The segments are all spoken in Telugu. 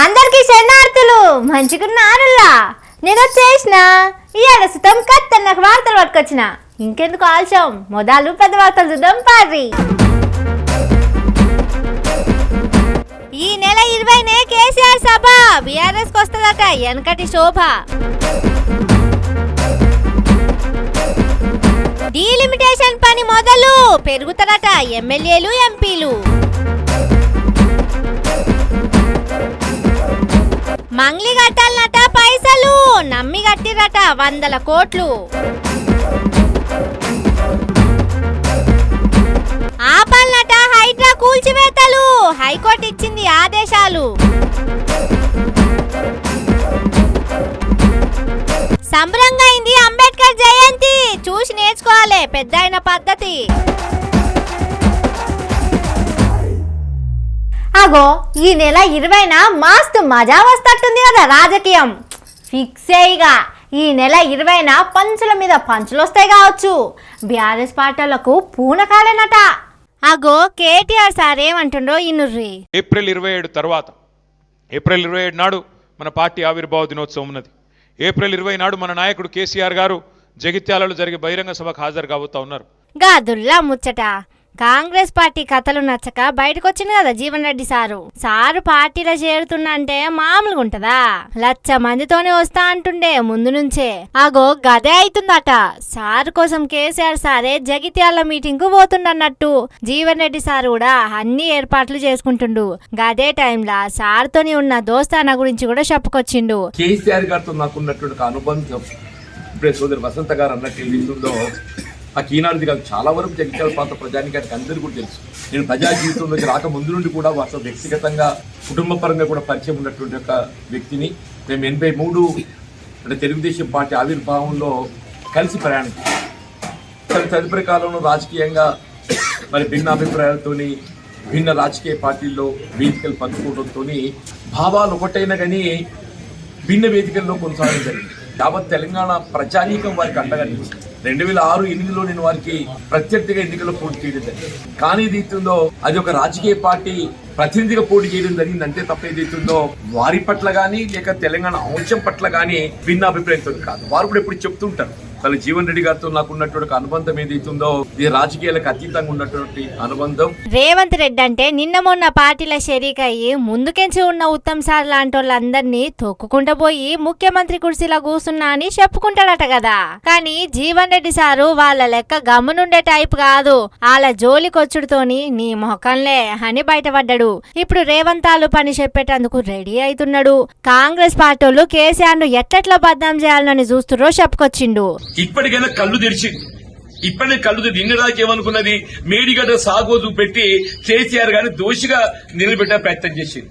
అందరికి శరణార్థులు మంచిగున్నారులా. నేను వచ్చేసిన ఇవాళ సుతం కత్తన్నకు వార్తలు పట్టుకొచ్చిన. ఇంకెందుకు ఆలస్యం, మొదలు పెద్ద వార్తలు చూద్దాం పారి. ఈ నెల 20నే కేసీఆర్ సభ బీఆర్ఎస్ వస్తుందట వెనకటి శోభ. డీలిమిటేషన్ పని మొదలు పెరుగుతారట ఎమ్మెల్యేలు ఎంపీలు. మంగ్లీ కట్టాలన్నట పైసలు నమ్మి కట్టిరట 100 కోట్లు. ఆపాలన్నట హైడ్రా కూల్చివేతలు హైకోర్టు ఇచ్చింది ఆదేశాలు. సంబరంగా అయింది అంబేద్కర్ జయంతి, చూసి నేర్చుకోవాలి పెద్ద పద్ధతి. అగో ఈ నెల 20న మస్తు మజా వస్తట్టుంది కదా రాజకీయం. ఫిక్స్ అయ్యిగా ఈ నెల 20న పంచుల మీద పంచులు వస్తాయి కావచ్చు. బీఆర్ఎస్ పార్టీలకు పూనకాలేనట. అగో కేటీఆర్ సార్ ఏమంటుండో ఇన్నుర్రి. ఏప్రిల్ 27 తర్వాత ఏప్రిల్ 27 నాడు మన పార్టీ ఆవిర్భావ దినోత్సవం ఉన్నది. ఏప్రిల్ 20 నాడు మన నాయకుడు కేసీఆర్ గారు జగిత్యాలలో జరిగే బహిరంగ సభకు హాజరు కాబోతా ఉన్నారు. గాదుల్లా ముచ్చట. కాంగ్రెస్ పార్టీ కథలు నచ్చక బయటకు వచ్చింది కదా జీవన్ రెడ్డి సారు పార్టీలో చేరుతున్నంటే మామూలుగా ఉంటదా? 1,00,000 మందితోనే వస్తా అంటుండే ముందు నుంచే. అగో గదే అవుతుందట. సారు కోసం కేసీఆర్ సారే జగిత్యాల మీటింగ్ కు పోతుండన్నట్టు జీవన్ రెడ్డి సార్ కూడా అన్ని ఏర్పాట్లు చేసుకుంటుండు. గదే టైంలా సార్తోని ఉన్న దోస్తానా గురించి కూడా చెప్పుకొచ్చిండు. కేసీఆర్ గారితో నాకున్నటువంటి అనుబంధం ఇప్పుడే సోదరు వసంత గారు అన్నట్టు ఏదైతుందో ఆ ఈనాడుది కాదు, చాలా వరకు జగిత్యాల ప్రాంత ప్రజానికానికి అందరికీ కూడా తెలుసు. నేను ప్రజా జీవితంలోకి రాక ముందు నుండి కూడా వారితో వ్యక్తిగతంగా కుటుంబ పరంగా కూడా పరిచయం ఉన్నటువంటి ఒక వ్యక్తిని. మేము 83 అంటే తెలుగుదేశం పార్టీ ఆవిర్భావంలో కలిసి ప్రయాణించాం. తదుపరి కాలంలో రాజకీయంగా మరి భిన్న అభిప్రాయాలతోని భిన్న రాజకీయ పార్టీల్లో వేదికలు పంచుకోవడంతో భావాలు ఒకటైనా కానీ భిన్న వేదికల్లో కొనసాగడం జరిగింది. యావత్ తెలంగాణ ప్రజానీకం వారికి అండగా నిలిచింది. 2006-8లో నేను వారికి ప్రత్యర్థిగా ఎన్నికల్లో పోటీ చేయడం జరిగింది. కానీ ఏదైతుందో అది ఒక రాజకీయ పార్టీ ప్రతినిధిగా పోటీ చేయడం జరిగింది. అంతే తప్ప ఏదైతుందో వారి పట్ల కానీ లేక తెలంగాణ అంశం పట్ల కానీ భిన్న అభిప్రాయంతో కాదు. వారు కూడా ఎప్పుడు చెప్తుంటారు వాళ్ళ జీవన్ రెడ్డి గారితో నాకు ఉన్నటువంటి అనుబంధం ఏదైతుందో ఇది రాజకీయాలకు అతీతంగా ఉన్నటువంటి అనుబంధం. రేవంత్ రెడ్డి అంటే నిన్న మొన్న పార్టీల షరీక్ అయ్యి ముందుకెంచి ఉన్న ఉత్తమ్ సార్ లాంటి వాళ్ళందరినీ తొక్కుకుంటూ పోయి ముఖ్యమంత్రి కుర్చీలో కూర్చున్నా అని చెప్పుకుంటాడట కదా. కానీ జీవన్ రెడ్డి సారు వాళ్ళ లెక్క గమ్మునుండే టైప్ కాదు. వాళ్ళ జోలికొచ్చుడుతోని నీ మొహకంలే అని బయటపడ్డాడు. ఇప్పుడు రేవంతాలు పని చెప్పేటందుకు రెడీ అవుతున్నాడు. కాంగ్రెస్ పార్టీలు కేసీఆర్ ను ఎట్లా బద్నాం చేయాలని చూస్తురో చెప్పుకొచ్చిండు. ఇప్పటికైనా కళ్ళు తెరిచింది. ఇప్పటికే కళ్ళు తెరిచి ఇన్నదాకా ఏమనుకున్నది మేడిగడ్డ సాగోజు పెట్టి కేసీఆర్ గారిని దోషిగా నిలబెట్టే ప్రయత్నం చేసింది.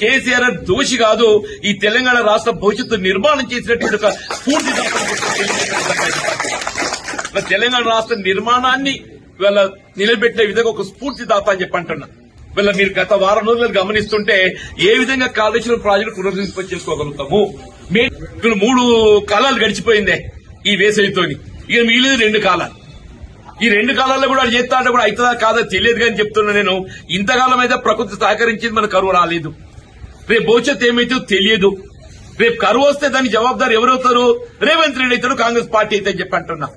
కేసీఆర్ దోషి కాదు, ఈ తెలంగాణ రాష్ట్ర భవిష్యత్తు నిర్మాణం చేసినటువంటి ఒక స్ఫూర్తి తెలంగాణ రాష్ట్ర నిర్మాణాన్ని వీళ్ళ నిలబెట్టే విధంగా ఒక స్ఫూర్తిదాత అని చెప్పి అంటున్నా. వీళ్ళ మీరు గత వారం రోజులు గమనిస్తుంటే ఏ విధంగా కాళేశ్వరం ప్రాజెక్టు పునరుద్ధరించుకొని చేసుకోగలుగుతాము. 3 కాలాలు గడిచిపోయిందే ఈ వేసవితోని. ఇక మిగిలింది 2 కాలాలు. ఈ 2 కాలాల్లో కూడా చేస్తా అంటే కూడా అవుతుందా కాదా తెలియదు కానీ చెప్తున్నా నేను. ఇంతకాలం అయితే ప్రకృతి సహకరించింది, మన కరువు రాలేదు. రేపు భవిష్యత్తు ఏమైతే తెలియదు. రేపు కరువు వస్తే దానికి జవాబుదారు ఎవరవుతారు? రేవంత్ రెడ్డి అవుతాడు, కాంగ్రెస్ పార్టీ అయితే అని చెప్పి అంటున్నా.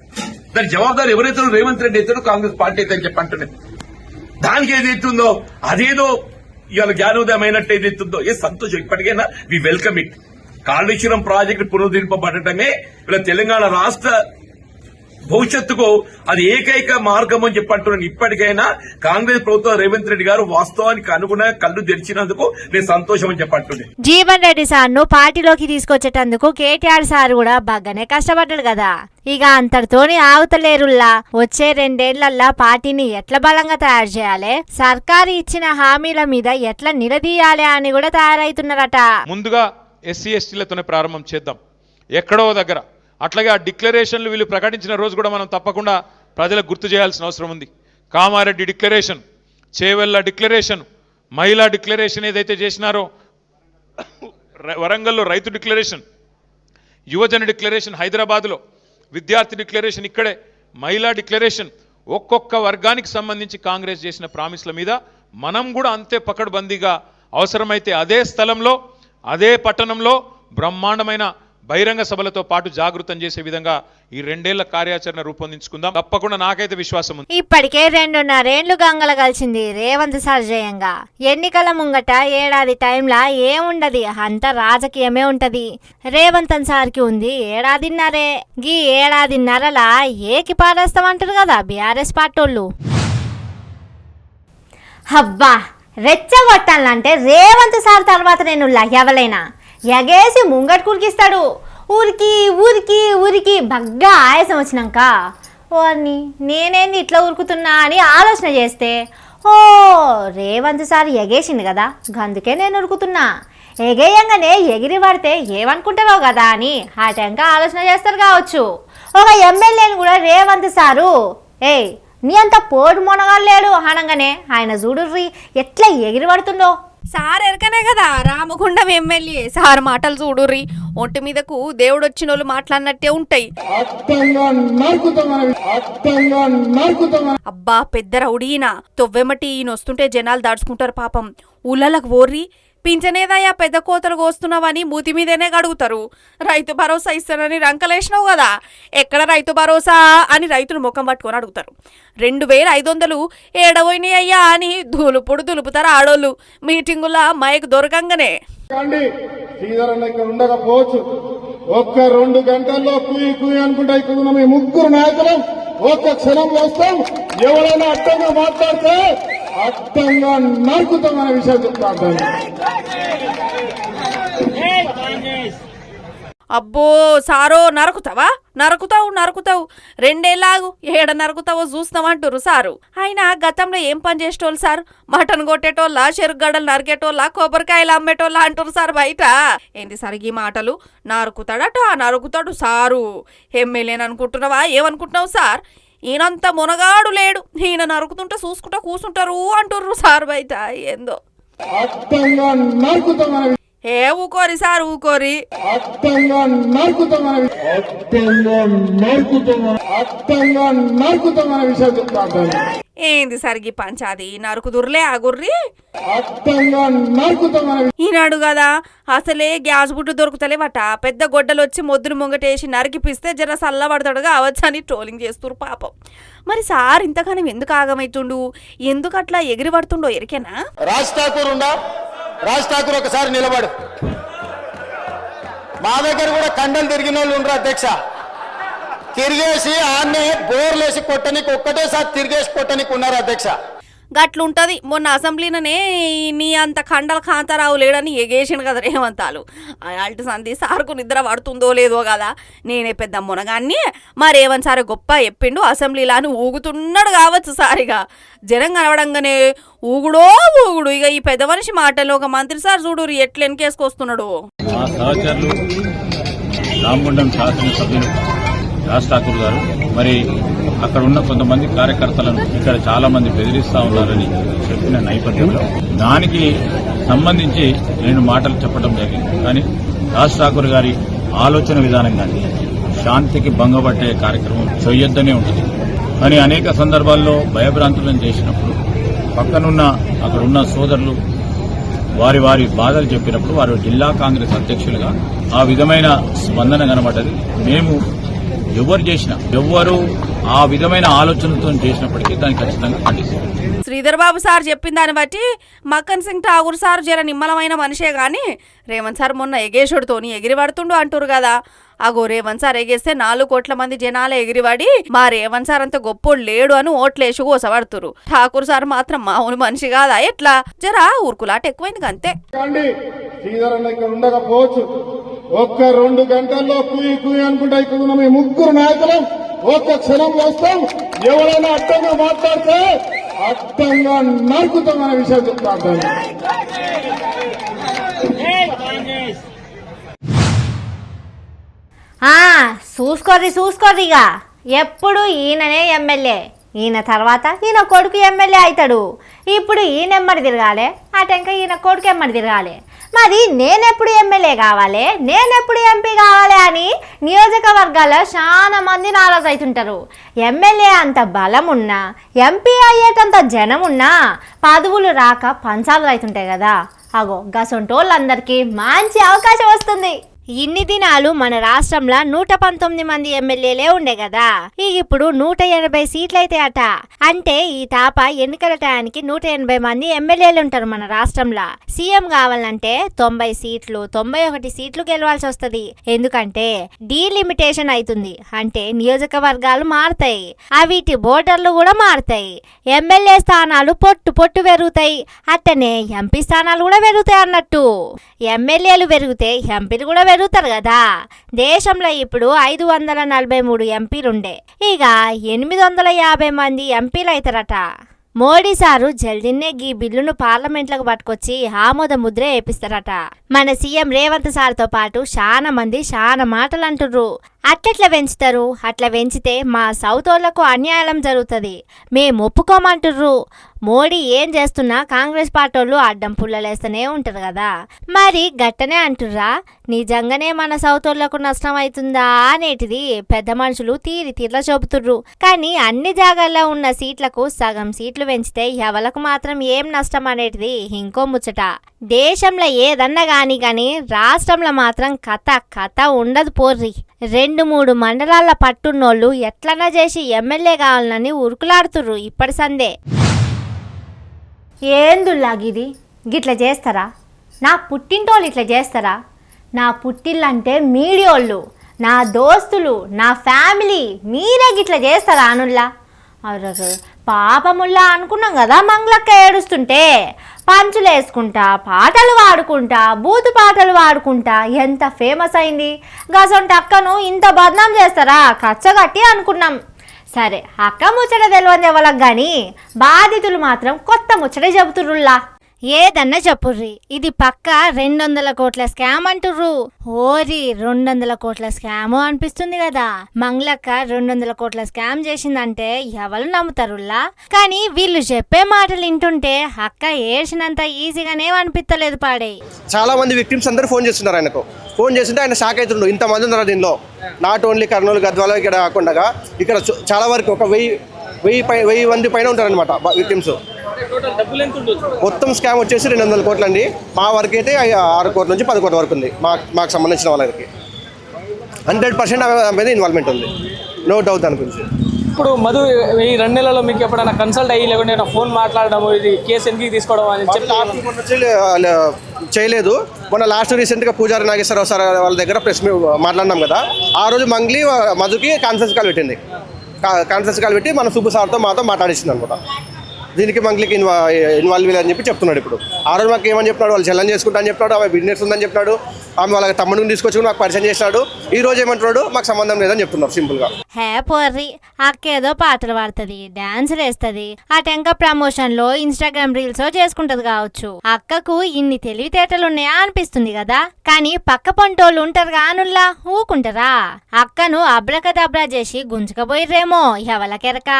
దానికి జవాబుదారు ఎవరైతారు? రేవంత్ రెడ్డి అవుతాడు, కాంగ్రెస్ పార్టీ అయితే అని చెప్పి అంటున్నాను. దానికి ఏదైతుందో అదేదో ఇవాళ జ్ఞానోదయం అయినట్టు ఏదైతుందో ఏ సంతోషం. ఇప్పటికైనా we welcome it. Kaleshwaram project పునరుద్ధరింపబడటమే ఇలా తెలంగాణ రాష్ట్ర భవిష్యత్తుకు అది ఏకైక మార్గం అని చెప్పంటున్నాను. ఇప్పటికైనా కాంగ్రెస్ ప్రభుత్వం రేవంత్ రెడ్డి గారు వాస్తవానికి అనుగుణంగా కళ్ళు తెరిచినందుకు నేను సంతోషం అని చెప్పంటున్నాను. జీవన్ రెడ్డి సార్ ను పార్టీలోకి తీసుకొచ్చేటందుకు కేటీఆర్ సార్ కూడా బాగానే కష్టపడ్డాడు కదా. ఇక అంతటితోని ఆగుతలేరుల్లా. వచ్చే 2 ఏళ్లల్లా పార్టీని ఎట్లా బలంగా తయారు చేయాలి, సర్కారు ఇచ్చిన హామీల మీద ఎట్లా నిలదీయాలి అని కూడా తయారైతున్నారట. ముందుగా ఎస్సీ ఎస్టీలతోనే ప్రారంభం చేద్దాం ఎక్కడో దగ్గర. అట్లాగే ఆ డిక్లరేషన్లు వీళ్ళు ప్రకటించిన రోజు కూడా మనం తప్పకుండా ప్రజలకు గుర్తు చేయాల్సిన అవసరం ఉంది. కామారెడ్డి డిక్లరేషన్, చేవెళ్ళ డిక్లరేషన్, మహిళా డిక్లరేషన్ ఏదైతే చేసినారో, వరంగల్లో రైతు డిక్లరేషన్, యువజన డిక్లరేషన్ హైదరాబాద్లో, విద్యార్థి డిక్లరేషన్ ఇక్కడే, మహిళా డిక్లరేషన్, ఒక్కొక్క వర్గానికి సంబంధించి కాంగ్రెస్ చేసిన ప్రామిస్ల మీద మనం కూడా అంతే పకడ్బందీగా అవసరమైతే అదే స్థలంలో అదే పట్టణంలో బ్రహ్మాండమైన బహిరంగ సభలతో పాటు జాగృతం చేసే విధంగా ఈ 2 ఏళ్ల కార్యాచరణ రూపొందించుకుందాం. తప్పకుండా నాకైతే విశ్వాసం ఉంది. ఇప్పటికే 2.5 ఏళ్లు గంగల కలిసింది రేవంత్ సార్ జయంగా. ఎన్నికల ముంగట ఏడాది టైంలా ఏముండది, అంత రాజకీయమే ఉంటది. రేవంత్ సార్కి ఉంది ఏడాదిన్నరే. గీ ఏడాదిన్నరలా ఏకి పారేస్తామంటారు కదా బీఆర్ఎస్ పార్టోళ్ళు. హవ్వా రెచ్చగొట్టాలంటే రేవంత్ సార్ తర్వాత నేను ఎవరైనా ఎగేసి ముంగట్ కురికిస్తాడు. ఊరికి ఊరికి ఊరికి బగ్గా ఆయాసం వచ్చినాక ఓర్ని నేనేంది ఇట్లా ఉరుకుతున్నా అని ఆలోచన చేస్తే ఓ రేవంత్ సార్ ఎగేసింది కదా, అందుకే నేను ఉరుకుతున్నా. ఎగేయంగానే ఎగిరి పడితే ఏమనుకుంటారో కదా అని ఆ టెంక ఆలోచన చేస్తారు కావచ్చు. ఒక ఎమ్మెల్యేని కూడా రేవంత్ సారు నీ అంత పోటు మొనగాలేడు అనగానే ఆయన చూడుర్రి ఎట్లా ఎగిరి పడుతుండో. సార్ ఎరకనే కదా రామగుండం ఎమ్మెల్యే సార్ మాటలు చూడుర్రి, ఒంటి మీదకు దేవుడు వచ్చిన వాళ్ళు మాట్లాడినట్టే ఉంటాయి. అబ్బా పెద్ద రౌడీనా తొవ్వెమటి ఈయన వస్తుంటే జనాలు దాడుచుకుంటారు పాపం. ఊళ్ళకు ఓర్రి పింఛనేదయ్యా పెద్ద కోతలు కోస్తున్నావని మూతి మీదనే గడుగుతారు. రైతు భరోసా ఇస్తానని రంకలేసినావు కదా, ఎక్కడ రైతు భరోసా అని రైతులు ముఖం పట్టుకొని అడుగుతారు. 2500 ఏడవైనాయి అయ్యా అని దులుపుతారు ఆడోళ్ళు. మీటింగులా మైక్ దొరకంగానే ఉండకపోవచ్చు, ఒక్క 2 గంటల్లో కుయి కుయి అనుకుంటా ఇక్కడ ఉన్న మీ 3 నాయకులు ఒక్క క్షణం వస్తాం. ఎవరైనా అడ్డంగా మాట్లాడితే అడ్డంగా నరుకుతామనే విషయం చెప్తాను. అబ్బో సారో నరుకుతావా, నరుకుతావు 2 ఏళ్ళాగు ఏడ నరుకుతావో చూస్తామంటారు సారు. ఆయన గతంలో ఏం పని చేసేటోళ్ళు సార్? మటన్ కొట్టేటోళ్ళ, చెరుగడ్డలు నరికేటోళ్ళ, కొబ్బరికాయలు అమ్మేటోళ్ళ అంటారు సార్ బయట. ఏంటి సార్ ఈ మాటలు? నరుకుతాడు సారు. ఎమ్మెల్యేని అనుకుంటున్నావా? ఏమనుకుంటున్నావు సార్? ఈయనంత మునగాడు లేడు, ఈయన నరుకుతుంటే చూసుకుంటా కూర్చుంటారు అంటుర్రు సార్ బయట. ఏందో ఊకోరి సార్ ఊకోరి. ఏంది సరిగి పంచాది నరుకుదుర్లే ఆగుర్రి. ఈనాడు కదా అసలే గ్యాస్ బుడ్డు దొరుకుతలేవట, పెద్ద గొడ్డలు వచ్చి మొద్దును ముంగటేసి నరికిపిస్తే జర సల్లబడతాడు కావచ్చు అని ట్రోలింగ్ చేస్తురు పాపం. మరి సార్ ఇంతగానం ఎందుకు ఆగమైతుండు, ఎందుకు అట్లా ఎగిరి పడుతుండో ఎరికేనా? రాజ్ ఠాకూర్ ఒకసారి నిలబడు. మా దగ్గర కూడా కండలు తిరిగిన వాళ్ళు ఉండరు అధ్యక్ష. తిరిగేసి ఆన్నే బోర్లేసి కొట్టనికి ఒక్కటేసారి తిరిగేసి కొట్టనికి ఉన్నారు అధ్యక్ష. గట్లుంటది. మొన్న అసెంబ్లీననే నీ అంత కండల కాంతారావు లేడని ఎగేసిండు కదా రేవంతాలు. అల్టి సంధి సార్కు నిద్ర పడుతుందో లేదో కదా, నేనే పెద్ద మునగాన్ని మా రేవంత్ సార్ గొప్ప చెప్పిండు అసెంబ్లీలో అని ఊగుతున్నాడు కావచ్చు సారిగా. జనం కనవడంగానే ఊగుడు. ఇక ఈ పెద్ద మనిషి మాటల్లో ఒక మంత్రి సార్ చూడు ఎట్లా వెనకేసుకొస్తున్నాడు. మా సహచరులు రామగుండం శాసనసభ్యులు రాజ్ ఠాకూర్ గారు మరి అక్కడ ఉన్న కొంతమంది కార్యకర్తలను ఇక్కడ చాలా మంది బెదిరిస్తా ఉన్నారని చెప్పిన నేపథ్యంలో దానికి సంబంధించి నేను మాటలు చెప్పడం జరిగింది. కానీ రాజ్ ఠాకూర్ గారి ఆలోచన విధానం కానీ శాంతికి భంగపట్టే కార్యక్రమం చేయొద్దనే ఉంటుంది. కానీ అనేక సందర్భాల్లో భయభ్రాంతులను చేసినప్పుడు పక్కనున్న అక్కడున్న సోదరులు వారి బాధలు చెప్పినప్పుడు వారు జిల్లా కాంగ్రెస్ అధ్యక్షులుగా ఆ విధమైన స్పందన కనబడ్డది. మేము ఎవరు ఆ విధమైన ఆలోచనతో చేసినప్పటికీ దాన్ని ఖచ్చితంగా ఖండిస్తారు. శ్రీధర్ బాబు సార్ చెప్పిన దాన్ని బట్టి మక్కన్ సింగ్ ఠాగూర్ సార్ జర నిమ్మలమైన మనిషే గాని రేవంత్ సార్ మొన్న ఎగేషుడితోని ఎగిరి పడుతుండు అంటారు కదా. అగో రేవంత్ సార్ ఎగేస్తే 4 కోట్ల మంది జనాలు ఎగిరిపడి మా రేవంత్ సార్ అంత గొప్పోడు లేడు అని ఓట్లేసి కోసపడుతురు. ఠాకూర్ సార్ మాత్రం మామూలు మనిషి కాదా ఎట్లా? జరా ఊరుకులాట ఎక్కువైంది అంతే. ఉండకపోవచ్చు, ఒక్క 2 గంటల్లో కుయి కుయి అనుకుంటా ఇక్కడ ఉన్న మీ 3 నాయకులు ఒక్క క్షణం వస్తాం. ఎవరైనా అడ్డంగా మాట్లాడితే అడ్డంగా నరుకుతామనే విషయం చెప్తాను. చూసుకోర్రి ఇక ఎప్పుడు ఈయననే ఎమ్మెల్యే, ఈయన తర్వాత ఈయన కొడుకు ఎమ్మెల్యే అవుతాడు. ఇప్పుడు ఈయన ఎమ్మడి తిరగాలి, అటెంక ఈయన కొడుకు ఎమ్మడి తిరగాలి. మరి నేనెప్పుడు ఎమ్మెల్యే కావాలి, నేనెప్పుడు ఎంపీ కావాలి అని నియోజకవర్గాల్లో చాలా మంది నారాజు అవుతుంటారు. ఎమ్మెల్యే అంత బలం ఉన్నా, ఎంపీ అయ్యేటంత జనం ఉన్నా పదవులు రాక పంచాలు అవుతుంటాయి కదా. అగో గసొంటోళ్ళందరికీ మంచి అవకాశం వస్తుంది. ఇన్ని దినాలు మన రాష్ట్రంలో 119 మంది ఎమ్మెల్యేలే ఉండే కదా, ఇప్పుడు 180 సీట్లయితే అట. అంటే ఈ తాప ఎన్నికల టయానికి 180 మంది ఎమ్మెల్యేలు ఉంటారు మన రాష్ట్రంలో. సీఎం కావాలంటే 90 సీట్లు 91 సీట్లు గెలవాల్సి వస్తుంది. ఎందుకంటే డీలిమిటేషన్ అవుతుంది, అంటే నియోజకవర్గాలు మారుతాయి, అవిటి బోర్డర్లు కూడా మారుతాయి. ఎమ్మెల్యే స్థానాలు పొట్టు పెరుగుతాయి, అట్టనే ఎంపీ స్థానాలు కూడా పెరుగుతాయి అన్నట్టు. ఎమ్మెల్యేలు పెరిగితే ఎంపీలు కూడా పెరుగుతారు కదా. దేశంలో ఇప్పుడు 543 ఎంపీలుండే, ఇక 850 మంది ఎంపీలు అవుతారట. మోడీ సారు జల్దీనే గీ బిల్లును పార్లమెంట్లకు పట్టుకొచ్చి ఆమోద ముద్రే వేపిస్తారట. మన సీఎం రేవంత్ సార్తో పాటు చాలా మంది చాలా మాటలు అంటుర్రు. అట్లెట్లా పెంచుతారు, అట్లా పెంచితే మా సౌత్ వాళ్ళకు అన్యాయం జరుగుతుంది, మేము ఒప్పుకోమంటుర్రు. మోడీ ఏం చేస్తున్నా కాంగ్రెస్ పార్టీ వాళ్ళు అడ్డం పుల్లలేస్తూనే ఉంటారు కదా, మరి గట్టనే అంటుర్రా? నిజంగానే మన సౌత్ వాళ్ళకు నష్టం అవుతుందా అనేటిది పెద్ద మనుషులు తీర్లా చెబుతుర్రు. కానీ అన్ని జాగాల్లో ఉన్న సీట్లకు సగం సీట్లు పెంచితే ఎవలకు మాత్రం ఏం నష్టం అనేటిది ఇంకో ముచ్చట. దేశంలో ఏదన్నా కానీ రాష్ట్రంలో మాత్రం కథ ఉండదు పోర్రి. 2-3 మండలాల పట్టున్నోళ్ళు ఎట్లన్నా చేసి ఎమ్మెల్యే కావాలని ఉరుకులాడుతుర్రు ఇప్పటి సందే. ఏందులాగిది గిట్లా చేస్తారా? నా పుట్టింటోళ్ళు ఇట్లా చేస్తారా? నా పుట్టిల్లంటే మీడియోళ్ళు, నా దోస్తులు, నా ఫ్యామిలీ, మీరే గిట్లా చేస్తారా అనుల్లా? అర్ర పాపముల్లా అనుకున్నాం కదా మంగళక్క ఏడుస్తుంటే. పంచులు వేసుకుంటా, పాటలు పాడుకుంటా, బూతు పాటలు పాడుకుంటా ఎంత ఫేమస్ అయింది. గసొంటి అక్కను ఇంత బదనాం చేస్తారా కచ్చగట్టి అనుకున్నాం. సరే అక్క ముచ్చట తెలియదు ఎవరికి కానీ బాధితులు మాత్రం కొత్త ముచ్చట చెబుతుర్రుల్లా. ఏదన్నా చెప్పుర్రి, ఇది పక్క 200 కోట్ల స్కామ్ అంటుర్రు. ఓరి 200 కోట్ల స్కాము అనిపిస్తుంది కదా. మంగళక్క 200 కోట్ల స్కామ్ చేసిందంటే ఎవరు నమ్ముతారుల్లా? కానీ వీళ్ళు చెప్పే మాటలు వింటుంటే అక్క ఏడ్చినంత ఈజీగానే అనిపిస్తలేదు పాడే. చాలా మంది విక్టిమ్స్ అందరూ ఫోన్ చేస్తున్నారు ఆయనకు. ఫోన్ చేస్తుంటే ఆయన షాక్ అవుతుండ్రు, ఇంతమంది ఉన్నారు దీనిలో. నాట్ ఓన్లీ కర్నూలు గద్వాల ఇక్కడ కాకుండా ఇక్కడ చాలా వరకు ఒక 1000 మంది పైన ఉంటారనమాట విక్టిమ్స్. మొత్తం స్కామ్ వచ్చేసి 200 కోట్లు అండి. మా వరకు అయితే 6 కోట్ల నుంచి 10 కోట్ల వరకు ఉంది. మాకు సంబంధించిన వాళ్ళకి 100% మీద ఇన్వాల్వ్మెంట్ ఉంది, నో డౌట్ దాని గురించి. ఇప్పుడు మధు ఈ 2 నెలల్లో మీకు ఎప్పుడైనా కన్సల్ట్ అయ్యి లేకుంటే ఫోన్ మాట్లాడడం, ఇది కేసు ఎందుకు తీసుకోవడం అని చెప్పి చేయలేదు. మొన్న లాస్ట్ రీసెంట్గా పూజారి నాగేశ్వరరావు సార్ వాళ్ళ దగ్గర ప్రెస్ మాట్లాడినాం కదా, ఆ రోజు మంగ్లీ మధుకి కాన్ఫరెన్స్ కాల్ పెట్టింది. కాన్ఫరెన్స్ కాల్ పెట్టి మన సుబ్బు సార్తో మాతో మాట్లాడిస్తుంది అనమాట. దీనికి మంగ్లీకి ఇన్వాల్వ్ అని చెప్పి చెప్తున్నాడు. ఇప్పుడు ఆ రోజు మాకు ఏమని చెప్పినాడు, వాళ్ళు చెల్లని చేసుకుంటా అని చెప్పినాడు, ఆమె బిజినెస్ ఉందని చెప్పినాడు, ఆమె వాళ్ళ తమ్ముడిని తీసుకొచ్చి మాకు పరిచయం చేసినాడు. ఈ రోజు ఏమంటున్నాడు, మాకు సంబంధం లేదని చెప్తున్నారు సింపుల్గా. హే పోర్రి, అక్కేదో పాటలు పాడుతుంది, డాన్స్ వేస్తుంది, ఆ టెంక ప్రమోషన్ లో ఇన్స్టాగ్రామ్ రీల్స్ చేసుకుంటది కావచ్చు. అక్కకు ఇన్ని తెలివితేటలు ఉన్నాయా అనిపిస్తుంది కదా. కానీ పక్క పంటోళ్ళు ఉంటారు కానుల్లా, ఊకుంటారా? అక్కను అబ్రకదబ్రా చేసి గుంజుకపోయిర్రేమో ఎవలకెరక.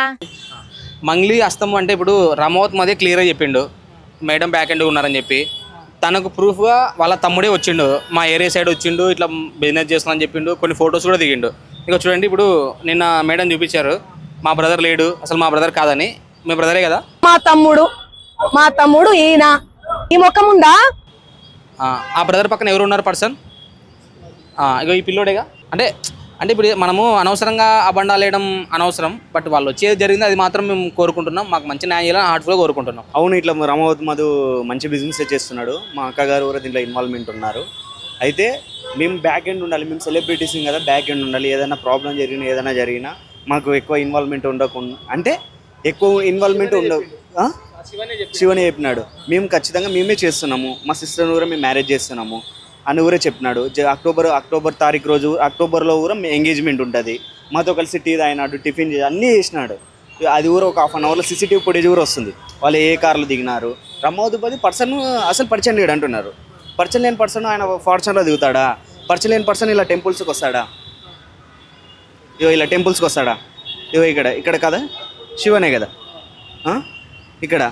మంగ్లీ అస్తము అంటే ఇప్పుడు రమోత్ మధ్య క్లియర్గా చెప్పిండు మేడం బ్యాక్ ఎండ్ ఉన్నారని చెప్పి. తనకు ప్రూఫ్గా వాళ్ళ తమ్ముడే వచ్చిండు, మా ఏరియా సైడ్ వచ్చిండు, ఇట్లా బిజినెస్ చేస్తున్నా అని చెప్పిండు. కొన్ని ఫొటోస్ కూడా దిగిండు. ఇక చూడండి, ఇప్పుడు నిన్న మేడం చూపించారు మా బ్రదర్ లేడు, అసలు మా బ్రదర్ కాదని. మీ బ్రదరే కదా? మా తమ్ముడు ఈయన, ఈ ముఖం ఉందా? ఆ బ్రదర్ పక్కన ఎవరు ఉన్నారు పర్సన్? ఇక ఈ పిల్లోడేగా. అంటే ఇప్పుడు మనము అనవసరంగా అబండాలు వేయడం అనవసరం, బట్ వాళ్ళు వచ్చేది జరిగింది, అది మాత్రం మేము కోరుకుంటున్నాం. మాకు మంచి న్యాయం చేయాలని హార్ట్ఫుల్గా కోరుకుంటున్నాం. అవును, ఇట్లా రమవత్ మధు మంచి బిజినెస్ చేస్తున్నాడు. మా అక్కగారు కూడా దీంట్లో ఇన్వాల్వ్మెంట్ ఉన్నారు. అయితే మేము బ్యాక్ ఎండ్ ఉండాలి, మేము సెలబ్రిటీస్ కదా, బ్యాక్ ఎండ్ ఉండాలి. ఏదైనా ప్రాబ్లం జరిగినా ఏదైనా జరిగినా మాకు ఎక్కువ ఇన్వాల్వ్మెంట్ ఉండకుండా, అంటే ఎక్కువ ఇన్వాల్వ్మెంట్ ఉండవు. శివనే చెప్పినాడు, మేము ఖచ్చితంగా మేమే చేస్తున్నాము, మా సిస్టర్ని కూడా మేము మ్యారేజ్ చేస్తున్నాము అని ఊరే చెప్పినాడు. అక్టోబర్ తారీఖు రోజు, అక్టోబర్లో కూడా ఎంగేజ్మెంట్ ఉంటుంది. మాతో కలిసి టీ తాగినాడు, టిఫిన్ అన్నీ చేసినాడు. అది కూడా ఒక హాఫ్ అన్ అవర్లో సీసీటీవీ ఫుటేజ్ కూడా వస్తుంది, వాళ్ళు ఏ కార్లు దిగినారు. రమౌదుపతి పర్సన్ అసలు పరిచయం లేడు అంటున్నారు. పరిచయం లేని పర్సన్ ఆయన ఫార్చునర్లో దిగుతాడా? పరిచయం లేని పర్సన్ ఇలా టెంపుల్స్కి వస్తాడా? ఇలా టెంపుల్స్కి వస్తాడా? ఇక్కడ కదా శివనే కదా. ఇక్కడ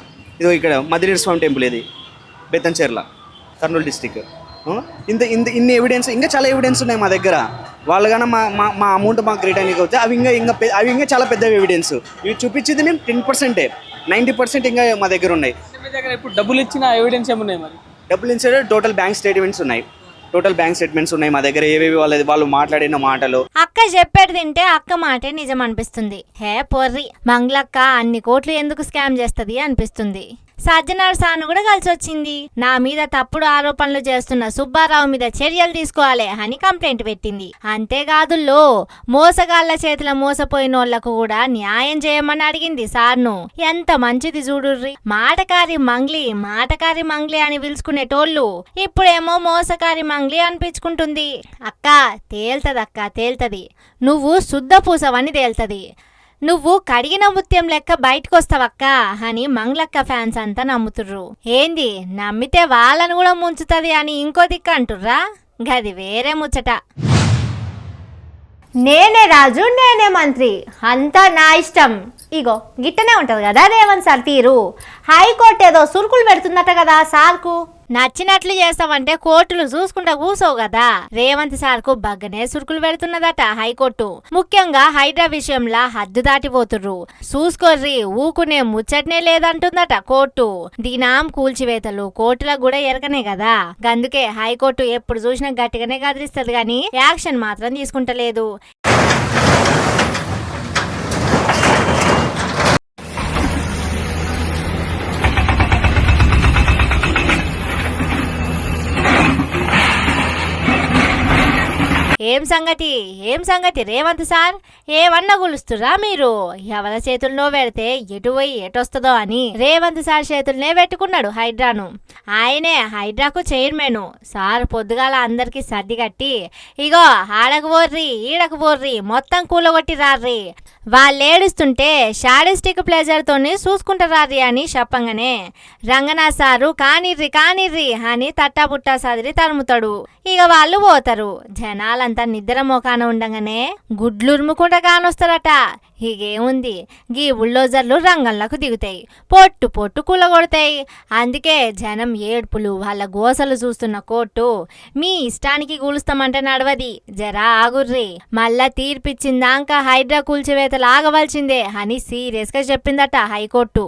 మదిరేడు స్వామి టెంపుల్, ఇది బెత్తంచెర్ల, కర్నూలు డిస్టిక్. ఇన్ని ఎవిడెన్స్, ఇంకా చాలా ఎవిడెన్స్ ఉన్నాయి మా దగ్గర. వాళ్ళు కానీ మా అమౌంట్ మాకు రిటర్న్ అవుతే అవి ఇంకా చాలా పెద్ద ఎవిడెన్స్. ఇవి చూపించింది మేము 10%, 90% ఇంకా మా దగ్గర ఉన్నాయి. మీ దగ్గర ఇప్పుడు డబ్బులు ఇచ్చిన ఎవిడెన్స్ ఏమున్నాయి మరి? డబ్బులు ఇన్సైడ్ టోటల్ బ్యాంక్ స్టేట్మెంట్స్ ఉన్నాయి మా దగ్గర, ఏవేవి వాళ్ళు మాట్లాడిన మాటలు. అక్క చెప్పేది తింటే అక్క మాటే నిజం అనిపిస్తుంది. హే పొర్రి, మంగళక్క అన్ని కోట్లు ఎందుకు స్కామ్ చేస్తది అనిపిస్తుంది. సజ్జనార్ సాను కూడా కలిసి వచ్చింది. నా మీద తప్పుడు ఆరోపణలు చేస్తున్న సుబ్బారావు మీద చర్యలు తీసుకోవాలి అని కంప్లైంట్ పెట్టింది. అంతేకాదు మోసగాళ్ల చేతిలో మోసపోయినోళ్లకు కూడా న్యాయం చేయమని అడిగింది సార్ను. ఎంత మంచిది చూడుర్రి. మాటకారి మంగ్లీ అని పిలుచుకునేటోళ్ళు ఇప్పుడేమో మోసకారి మంగ్లీ అనిపించుకుంటుంది. అక్క తేల్తది. నువ్వు శుద్ధ పూసవని తేల్తది. నువ్వు కడిగిన ముత్యం లెక్క బయటకొస్తావక్క అని మంగళక్క ఫ్యాన్స్ అంతా నమ్ముతుర్రు. ఏంది నమ్మితే వాళ్ళను కూడా ముంచుతుంది అని ఇంకో దిక్కు అంటుర్రా? గది వేరే ముచ్చట. నేనే రాజు నేనే మంత్రి అంతా నా ఇష్టం. ఇగో గిట్టనే ఉంటది కదా రేవంత్ సార్ తీరు. హైకోర్టు ఏదో సురుకులు పెడుతుందట కదా సార్కు. నచ్చినట్లు చేస్తామంటే కోర్టులు చూసుకుంటా కూసోవు కదా. రేవంత్ సార్కు బగ్గనే సురుకులు పెడుతున్నదట హైకోర్టు. ముఖ్యంగా హైడ్రా విషయంలో హద్దు దాటిపోతుర్రు. చూసుకోర్రి, ఊకునే ముచ్చట్నే లేదంటుందట కోర్టు. దీనాం కూల్చివేతలు కోర్టులకు కూడా ఎరకనే కదా. అందుకే హైకోర్టు ఎప్పుడు చూసినా గట్టిగానే గదిరిస్తుంది గాని యాక్షన్ మాత్రం తీసుకుంటలేదు. ఏం సంగతి రేవంత్ సార్, ఏమన్నా గులుస్తురా మీరు? ఎవరి చేతుల్లో పెడితే ఎటు పోయి ఎటొస్తుందో అని రేవంత్ సార్ చేతుల్నే పెట్టుకున్నాడు హైడ్రాను. ఆయనే హైడ్రాకు చైర్మన్. సార్ పొద్దుగాల అందరికి సర్ది కట్టి ఇగో ఆడకు పోర్రి ఈడకు పోర్రి మొత్తం కూలగొట్టి రార్రి, వాళ్ళేడుస్తుంటే షాడిస్టిక్ ప్లెజర్ తోని చూసుకుంటారారి అని చెప్పంగానే రంగనాథ్ సారు కానిర్రి అని తట్టాపుట్టా సదిరి తరుముతాడు. ఇక వాళ్ళు పోతారు. జనాలంతా నిద్ర మోకాన ఉండగానే గుడ్లురుముకుంటా కానొస్తారట. ఇగేముంది, గీ బుల్డోజర్లు రంగంలోకి దిగుతాయి, పొట్టు కూలగొడతాయి. అందుకే జనం ఏడ్పులు వాళ్ళ గోసలు చూస్తున్న కోర్టు మీ ఇష్టానికి కూలుస్తామంటే నడవది, జరా ఆగుర్రి, మళ్ళా తీర్పిచ్చిందాక హైడ్రా కూల్చివేతలు ఆగవలసిందే అని సీరియస్ గా చెప్పిందట హైకోర్టు.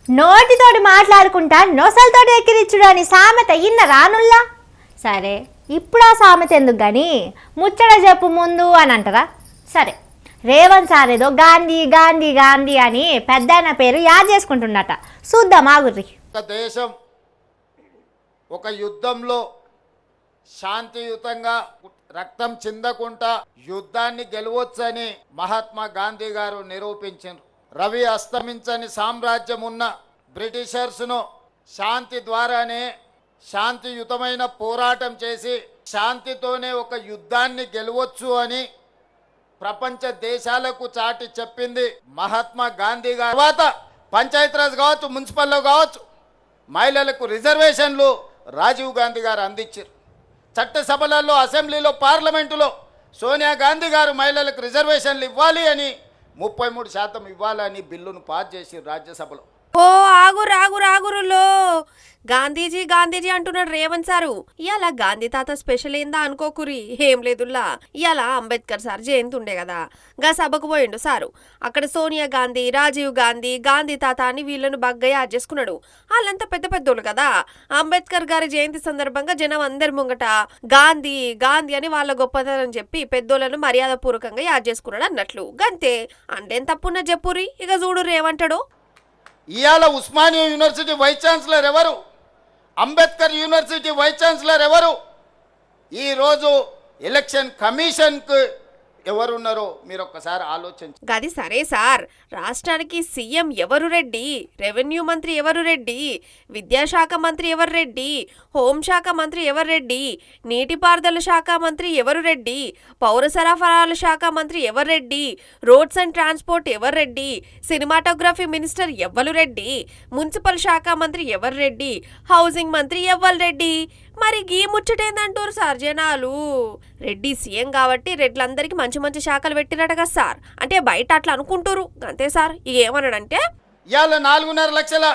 నోటితోటి మాట్లాడుకుంటా నొసలతోటి ఎక్కిరిచ్చుడు అని సామెత ఇన్న రానుల్లా. సరే, ఇప్పుడు ఆ సామెత ఎందుకు గాని ముచ్చట చెప్పు ముందు అని అంటారా? సరే, రేవంత్ సార్ ఏదో గాంధీ అని పెద్దాయన పేరు యాద్ చేసుకుంటున్నట. చూద్దాం ఆగుర్రి. ఒక దేశం ఒక యుద్ధంలో శాంతియుతంగా రక్తం చిందకుండా యుద్ధాన్ని గెలవొచ్చని మహాత్మా గాంధీ గారు నిరూపించారు. రవి అస్తమించని సామ్రాజ్యం ఉన్న బ్రిటిషర్స్ను శాంతి ద్వారానే శాంతియుతమైన పోరాటం చేసి శాంతితోనే ఒక యుద్ధాన్ని గెలవచ్చు అని ప్రపంచ దేశాలకు చాటి చెప్పింది మహాత్మా గాంధీ గారు. తర్వాత పంచాయతీరాజ్ కావచ్చు, మున్సిపల్లో కావచ్చు, మహిళలకు రిజర్వేషన్లు రాజీవ్ గాంధీ గారు అందించారు. చట్టసభలలో, అసెంబ్లీలో, పార్లమెంటులో సోనియా గాంధీ గారు మహిళలకు రిజర్వేషన్లు ఇవ్వాలి అని 33% ఇవ్వాలని బిల్లును పాస్ చేసి రాజ్యసభలో. ఓ ఆగురులో గాంధీజీ అంటున్నాడు రేవంత్ సారు. ఇవాళ గాంధీ తాత స్పెషల్ ఏందా అనుకోకురి, ఏం లేదుల్లా. ఇవాళ అంబేద్కర్ సార్ జయంతి ఉండే కదా, గా సభకు పోయిండు సారు. అక్కడ సోనియా గాంధీ, రాజీవ్ గాంధీ, గాంధీ తాత అని వీళ్ళను బాగా యాడ్ చేసుకున్నాడు. వాళ్ళంతా పెద్ద పెద్దోళ్ళు కదా. అంబేద్కర్ గారి జయంతి సందర్భంగా జనం అందరి ముంగట గాంధీ అని వాళ్ళ గొప్పతనం చెప్పి పెద్దోళ్లను మర్యాద పూర్వకంగా యాడ్ చేసుకున్నాడు అన్నట్లు. గంతే, అంటేం తప్పున్న చెప్పురి. ఇక చూడు రేవంటాడు. ఇవాళ ఉస్మానియా యూనివర్సిటీ వైస్ ఛాన్సలర్ ఎవరు? అంబేద్కర్ యూనివర్సిటీ వైస్ ఛాన్సలర్ ఎవరు? ఈరోజు ఎలక్షన్ కమిషన్కు ఎవరున్నారో మీరు ఒక్కసారి ఆలోచించండి. గది సరే సార్, రాష్ట్రానికి సీఎం ఎవరు రెడ్డి, రెవెన్యూ మంత్రి ఎవరు రెడ్డి, విద్యాశాఖ మంత్రి ఎవరు రెడ్డి, హోంశాఖ మంత్రి ఎవరు రెడ్డి, నీటిపారుదల శాఖ మంత్రి ఎవరు రెడ్డి, పౌర సరఫరాల శాఖ మంత్రి ఎవరు రెడ్డి, రోడ్స్ అండ్ ట్రాన్స్పోర్ట్ ఎవరు రెడ్డి, సినిమాటోగ్రఫీ మినిస్టర్ ఎవ్వరు రెడ్డి, మున్సిపల్ శాఖ మంత్రి ఎవరు రెడ్డి, హౌసింగ్ మంత్రి ఎవ్వరు రెడ్డి. మరి గీ ముచ్చటేందంటారు సార్ జనాలు? రెడ్డి సీఎం కాబట్టి రెడ్లందరికీ మంచి మంచి శాఖలు పెట్టినట్టు కదా సార్. అంటే బయట అట్లా అనుకుంటారు అంతే సార్. ఇక ఏమన్నాడంటే ఇవాళ 4.5 లక్షల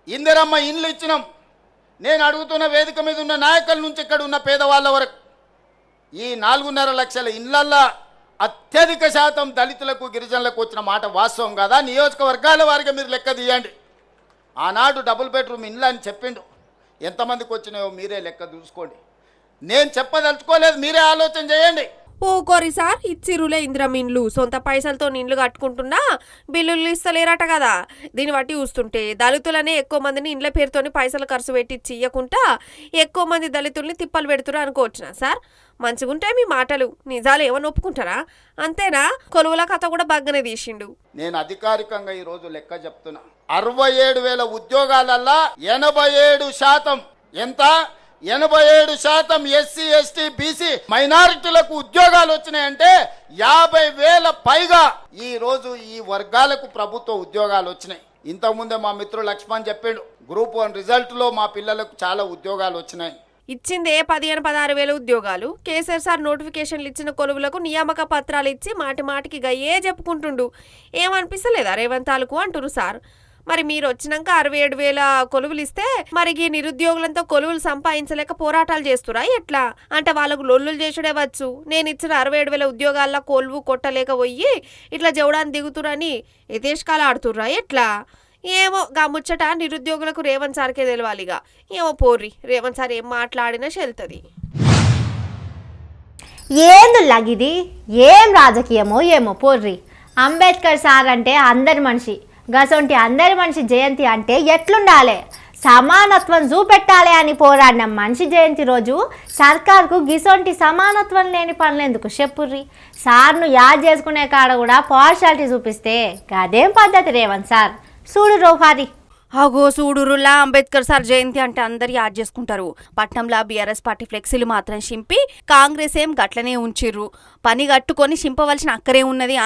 ఇందిరమ్మ ఇండ్లు ఇచ్చినాం. నేను అడుగుతున్న వేదిక మీద ఉన్న నాయకుల నుంచి ఇక్కడ ఉన్న పేదవాళ్ళ వరకు ఈ 4.5 లక్షల ఇళ్లల్లో అత్యధిక శాతం దళితులకు గిరిజనులకు వచ్చిన మాట వాస్తవం కదా? నియోజకవర్గాల వారికి మీరు లెక్క తీయండి. ఆనాడు డబుల్ బెడ్రూమ్ ఇల్లు అని చెప్పిండు, ఎంతమందికి వచ్చినాయో మీరే లెక్క చూసుకోండి. నేను చెప్పదలుచుకోలేదు, మీరే ఆలోచన చేయండి. ఊకోరి సార్, ఇచ్చిరులే ఇంద్రం ఇండ్లు, సొంత పైసలతో ఇండ్లు కట్టుకుంటున్నా బిల్లులు ఇస్తలేరట కదా. దీన్ని బట్టి చూస్తుంటే దళితులనే ఎక్కువ మందిని ఇండ్ల పేరుతోని పైసలు ఖర్చు పెట్టి ఇయ్యకుండా ఎక్కువ మంది దళితుల్ని తిప్పలు పెడుతున్నారు అనుకోవచ్చునా సార్? మంచిగుంటాయి మీ మాటలు, నిజాలు ఏమని ఒప్పుకుంటారా? అంతేనా? కొలువుల కథ కూడా బాగానే తీసిండు. నేను అధికారికంగా ఈ రోజు లెక్క చెప్తున్నా, 67,000 ఉద్యోగాలల్లా 87% ఎంత? 87% ఎస్సీ ఎస్టీ బీసీ మైనారిటీలకు ఉద్యోగాలు వచ్చినాయంటే 50,000 పైగా ఈ రోజు ఈ వర్గాలకు ప్రభుత్వ ఉద్యోగాలు వచ్చినాయి. ఇంతకుముందే మా మిత్రుడు లక్ష్మణ్ చెప్పాడు, గ్రూప్ 1 రిజల్ట్ లో మా పిల్లలకు చాలా ఉద్యోగాలు వచ్చినాయి. ఇచ్చిందే 15-16 ఉద్యోగాలు. కేసీఆర్ సార్ నోటిఫికేషన్లు ఇచ్చిన కొలువులకు నియామక పత్రాలు ఇచ్చి మాటి మాటికి గయ్యే చెప్పుకుంటుండు. ఏమనిపిస్తలేదా రేవంతాలకు అంటున్నారు సార్. మరి మీరు వచ్చినాక 67,000 కొలువులు ఇస్తే మరి ఈ నిరుద్యోగులంతా కొలువులు సంపాదించలేక పోరాటాలు చేస్తురా ఎట్లా? అంటే వాళ్ళకు లొల్లులు చేసుడే వచ్చు. నేను ఇచ్చిన 67,000 ఉద్యోగాల్లో కొలువు కొట్టలేక పోయి ఇట్లా జవడాన్ని దిగుతురని యథేష్కాలు ఆడుతుర్రా ఎట్లా? ఏమో గా ముచ్చట నిరుద్యోగులకు రేవంత్ సార్కే తెలవాలిగా. ఏమో పోర్రి, రేవంత్ సార్ ఏం మాట్లాడినా చెల్తుంది. ఏందులాగిది ఏం రాజకీయమో ఏమో పోర్రి. అంబేద్కర్ సార్ అంటే అందరి మనిషి, గసొంటి అందరి మనిషి జయంతి అంటే ఎట్లుండాలి? సమానత్వం చూపెట్టాలి అని పోరాడిన మనిషి జయంతి రోజు సర్కార్కు గిసొంటి సమానత్వం లేని పనులెందుకు చెప్పుర్రి? సార్ను యాద్ చేసుకునే కాడ కూడా పార్షాలిటీ చూపిస్తే అదేం పద్ధతి రేవంత్ సార్? చూడు రోహారి. అగో చూడురులా అంబేద్కర్ సార్ జయంతి అంటే అందరు యాద్ చేసుకుంటారు. పట్నంలో బీఆర్ఎస్ పార్టీ ఫ్లెక్సీలు మాత్రం చింపి కాంగ్రెస్ ఏం గట్లనే ఉంచిర్రు. పని కట్టుకొని చింపవలసిన అక్కరే ఉన్నది.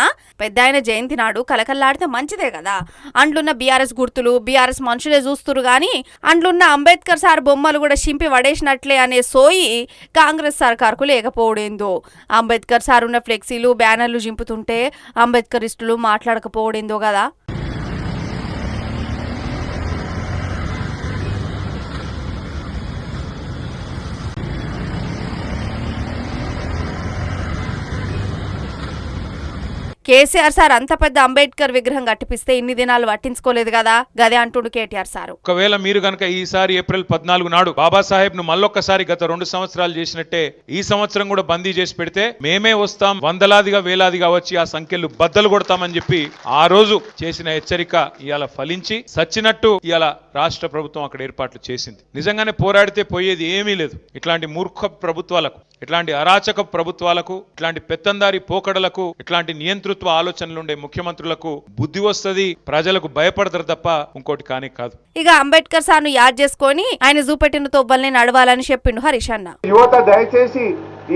పెద్ద ఆయన జయంతి నాడు కలకల్లాడితే మంచిదే కదా. అండ్లున్న బీఆర్ఎస్ గుర్తులు బీఆర్ఎస్ మనుషులే చూస్తురు గాని అండ్లున్న అంబేద్కర్ సార్ బొమ్మలు కూడా చింపి వడేసినట్లే అనే సోయి కాంగ్రెస్ సర్కార్కు లేకపోవడేందో. అంబేద్కర్ సార్ ఉన్న ఫ్లెక్సీలు బ్యానర్లు చింపుతుంటే అంబేద్కరిస్టులు మాట్లాడకపోవడేందో కదా. కేసీఆర్ సార్ అంత పెద్ద అంబేద్కర్ విగ్రహం కట్టిపిస్తే ఇన్ని దినాలు పట్టించుకోలేదు కదా, గదే అంటుండు కేటీఆర్ సార్. ఒకవేళ మీరు గనక ఈసారి ఏప్రిల్ 14 నాడు బాబాసాహెబ్ ను మళ్ళొక్కసారి గత 2 సంవత్సరాలు చేసినట్టే ఈ సంవత్సరం కూడా బందీ చేసి పెడితే మేమే వస్తాం, వందలాదిగా వేలాదిగా వచ్చి ఆ సంఖ్యలు బద్దలు కొడతామని చెప్పి ఆ రోజు చేసిన హెచ్చరిక ఇవాళ ఫలించి సచ్చినట్టు ఇవాళ రాష్ట్ర ప్రభుత్వం అక్కడ ఏర్పాట్లు చేసింది. నిజంగానే పోరాడితే పోయేది ఏమీ లేదు. ఇట్లాంటి మూర్ఖ ప్రభుత్వాలకు, ఇట్లాంటి అరాచక ప్రభుత్వాలకు, ఇట్లాంటి పెత్తందారి పోకడలకు, ఇట్లాంటి నియంతృత్వ ఆలోచనలుండే ముఖ్యమంత్రులకు బుద్ధి వస్తుంది, ప్రజలకు భయపడతారు తప్ప ఇంకోటి కానీ కాదు. ఇక అంబేద్కర్ సార్ ను యాద్ చేసుకొని ఆయన చూపెట్టిన తొవ్వల్ని నడవాలని చెప్పిండు హరీష్ అన్న. యువత దయచేసి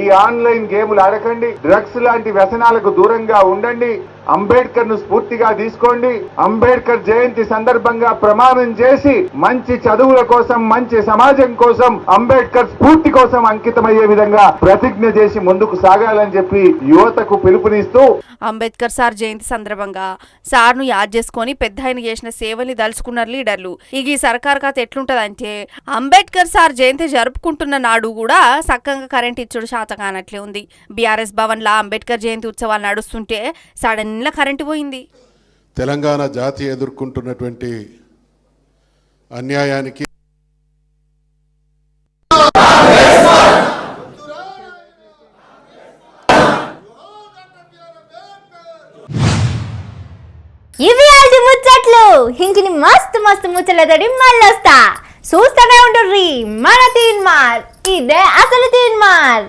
ఈ ఆన్లైన్ గేములు ఆడకండి, డ్రగ్స్ లాంటి వ్యసనాలకు దూరంగా ఉండండి, అంబేద్కర్ ను స్ఫూర్తిగా తీసుకోండి. అంబేద్కర్ జయంతి సందర్భంగా ప్రమాణం చేసి మంచి చదువుల కోసం, మంచి సమాజం కోసం, అంబేద్కర్ స్ఫూర్తి కోసం అంకితమయ్యే విధంగా ప్రతిజ్ఞ చేసి ముందుకు సాగాలని చెప్పి యువతకు పిలుపునిస్తూ అంబేద్కర్ సార్ జయంతి సందర్భంగా సార్ ను యాద్ చేసుకొని పెద్ద ఆయన చేసిన సేవల్ని దలుచుకున్నారు లీడర్లు. ఇక ఈ సర్కార్ కథ ఎట్లుంటదంటే అంబేద్కర్ సార్ జయంతి జరుపుకుంటున్న నాడు కూడా సక్కంగా కరెంట్ ఇచ్చుడు శాత కానట్లే ఉంది. బీఆర్ఎస్ భవన్ లా అంబేద్కర్ జయంతి ఉత్సవాలు నడుస్తుంటే సడన్ గా కరెంటు పోయింది. తెలంగాణ జాతి ఎదుర్కొంటున్నటువంటి అన్యాయానికి ఇవి అది ముచ్చట్లు. ఇంకిని మస్తు మస్తు ముచ్చట్లతోటి మళ్ళీ వస్తా. చూస్తూనే ఉంటుర్రి మన తీన్మార్. ఇదే అసలు తీన్మార్.